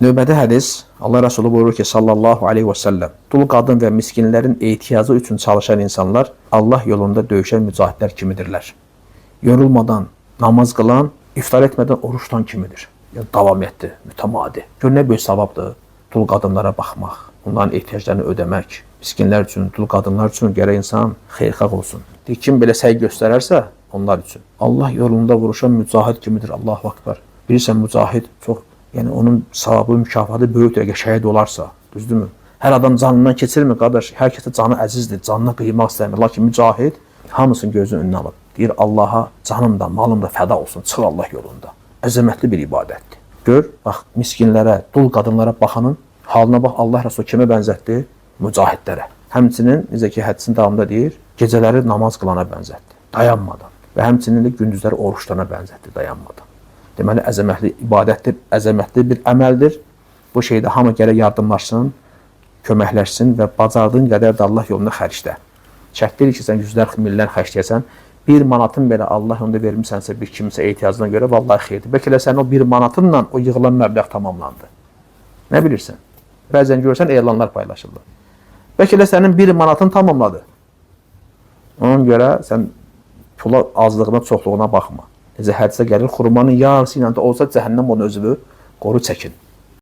Növbəti hədis, Allah Rəsulü buyurur ki, sallallahu aleyhi və səlləm, dul qadın və miskinlərin ehtiyacı üçün çalışan insanlar Allah yolunda döyüşən mücahidlər kimidirlər. Yorulmadan namaz qılan, iftar etmədən oruç tutan kimidir. Yəni, davam etdi, mütəmadi. Gör, nə böyük savabdır dul qadınlara baxmaq, onların ehtiyaclarını ödəmək. Miskinlər üçün, dul qadınlar üçün gərək insan xeyirxah olsun. Kim belə səy göstərərsə, onlar üçün. Allah yolunda vuruşan mücahid kimidir, Allahu Akbar. Bilirsən, mücahid çox, yəni onun savabı, mükafatı böyükdür, əgər şəhid olarsa, düzdürmü? Hər adam canından keçirmir, qardaş, hər kəsə canı əzizdir, canına qıymaq istəmir. Lakin mücahid hamısının gözünün önünə alıb. Deyir, Allaha canım da, malım da fəda olsun, çıx Allah yolunda. Əzəmətli bir ibadətdir. Gör, bax, miskinlərə, dul qadınlara baxanın halına bax, Allah Rəsulü kimə bənzətdi? Mücahidlərə. Həmçinin, necə ki, hədisin davamında deyir, gecələri namaz qılana bənzətdi, dayanmadan. Və həmçinin də gündüzləri oruçlarına bənzətdi, dayanmadan. Deməli, əzəmətli ibadətdir, əzəmətli bir əməldir. Bu şeydə hamı gərək yardımlaşsın, köməkləşsin və bacardığın qədər də Allah yolunda xərclə. Şərt deyil ki, sən yüzlər, millər xərcləyəsən, 1 manatın belə Allah yolunda vermişsənsə bir kimsə ehtiyacına görə, vallahi xeyirdir. Bəlkə də sənin o 1 manatınla o yığılan məbləğ tamamlandı. Nə bilirsən? Bəzən görürsən, elanlar paylaşırlar. Bəlkə də sənin 1 manatın tamamladı. Ona görə sən pula azlığına, çoxluğuna baxma. Necə hədisə gəlir, xurmanın yarısı ilə də olsa cəhənnəm onun özünü qoru çəkin.